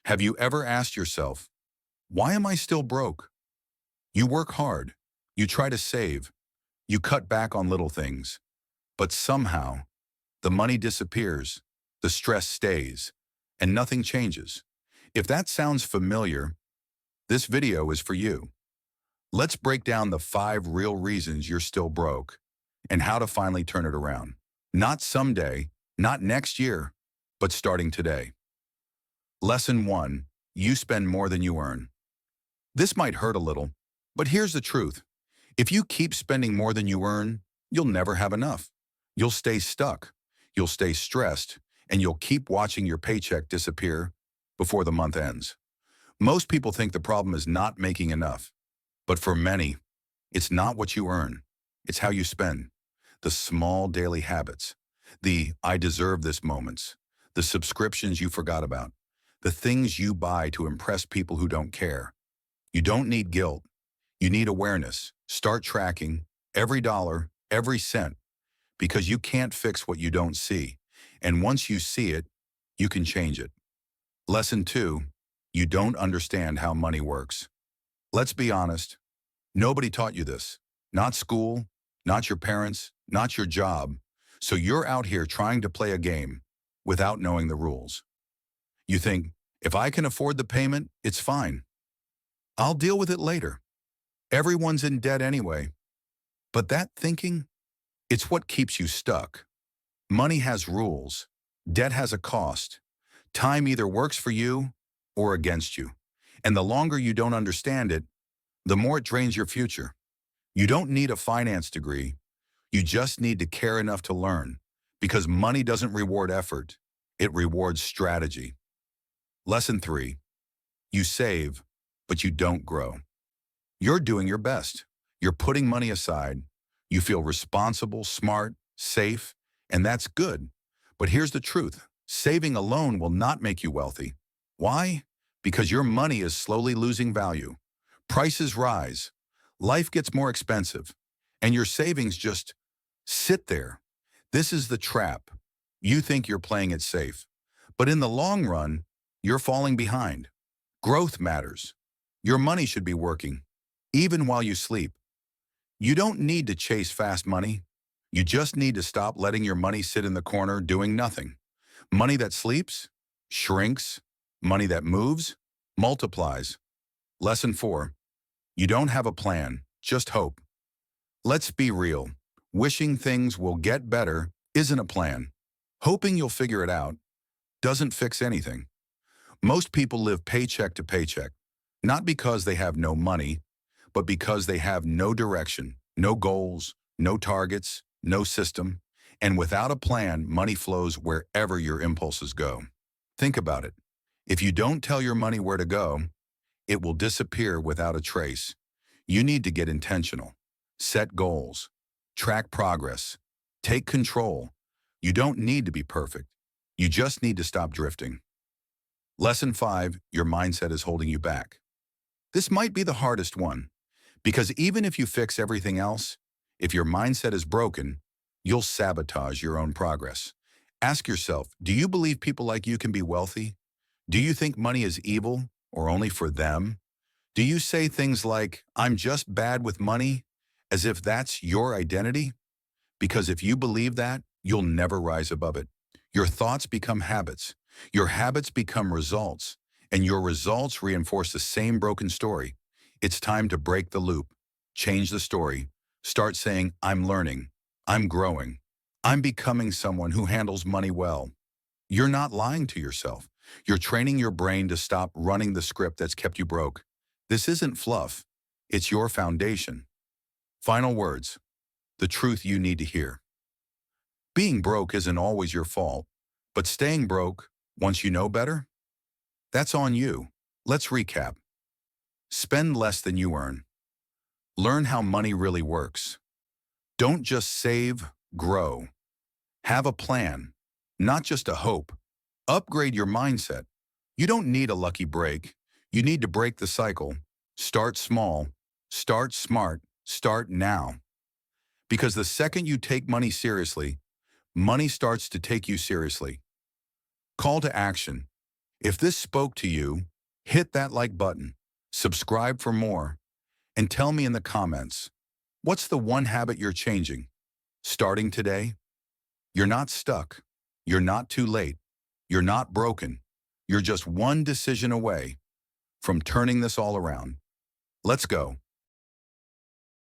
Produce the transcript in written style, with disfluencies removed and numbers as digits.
Have you ever asked yourself, why am I still broke? You work hard, you try to save, you cut back on little things, but somehow the money disappears, the stress stays, and nothing changes. If that sounds familiar, this video is for you. Let's break down the 5 real reasons you're still broke and how to finally turn it around. Not someday, not next year, but starting today. Lesson 1. You spend more than you earn. This might hurt a little, but here's the truth. If you keep spending more than you earn, you'll never have enough. You'll stay stuck, you'll stay stressed, and you'll keep watching your paycheck disappear before the month ends. Most people think the problem is not making enough, but for many, it's not what you earn, it's how you spend. The small daily habits, the I deserve this moments, the subscriptions you forgot about, the things you buy to impress people who don't care. You don't need guilt. You need awareness. Start tracking every dollar, every cent, because you can't fix what you don't see. And once you see it, you can change it. Lesson 2, you don't understand how money works. Let's be honest. Nobody taught you this. Not school, not your parents, not your job. So you're out here trying to play a game without knowing the rules. You think, if I can afford the payment, it's fine. I'll deal with it later. Everyone's in debt anyway. But that thinking, it's what keeps you stuck. Money has rules. Debt has a cost. Time either works for you or against you. And the longer you don't understand it, the more it drains your future. You don't need a finance degree. You just need to care enough to learn, because money doesn't reward effort. It rewards strategy. Lesson 3, you save, but you don't grow. You're doing your best. You're putting money aside. You feel responsible, smart, safe, and that's good. But here's the truth. Saving alone will not make you wealthy. Why? Because your money is slowly losing value. Prices rise. Life gets more expensive. And your savings just sit there. This is the trap. You think you're playing it safe. But in the long run, you're falling behind. Growth matters. Your money should be working, even while you sleep. You don't need to chase fast money. You just need to stop letting your money sit in the corner doing nothing. Money that sleeps, shrinks. Money that moves, multiplies. Lesson 4, you don't have a plan, just hope. Let's be real. Wishing things will get better isn't a plan. Hoping you'll figure it out doesn't fix anything. Most people live paycheck to paycheck, not because they have no money, but because they have no direction, no goals, no targets, no system, and without a plan, money flows wherever your impulses go. Think about it. If you don't tell your money where to go, it will disappear without a trace. You need to get intentional. Set goals. Track progress. Take control. You don't need to be perfect. You just need to stop drifting. Lesson 5, your mindset is holding you back. This might be the hardest one, because even if you fix everything else, if your mindset is broken, you'll sabotage your own progress. Ask yourself, do you believe people like you can be wealthy? Do you think money is evil or only for them? Do you say things like, I'm just bad with money, as if that's your identity? Because if you believe that, you'll never rise above it. Your thoughts become habits. Your habits become results, and your results reinforce the same broken story. It's time to break the loop. Change the story. Start saying, I'm learning. I'm growing. I'm becoming someone who handles money well. You're not lying to yourself. You're training your brain to stop running the script that's kept you broke. This isn't fluff. It's your foundation. Final words. The truth you need to hear. Being broke isn't always your fault, but staying broke, once you know better, that's on you. Let's recap. Spend less than you earn. Learn how money really works. Don't just save, grow. Have a plan, not just a hope. Upgrade your mindset. You don't need a lucky break. You need to break the cycle. Start small. Start smart. Start now. Because the second you take money seriously, money starts to take you seriously. Call to action. If this spoke to you, hit that like button, subscribe for more, and tell me in the comments, what's the one habit you're changing? Starting today? You're not stuck. You're not too late. You're not broken. You're just one decision away from turning this all around. Let's go.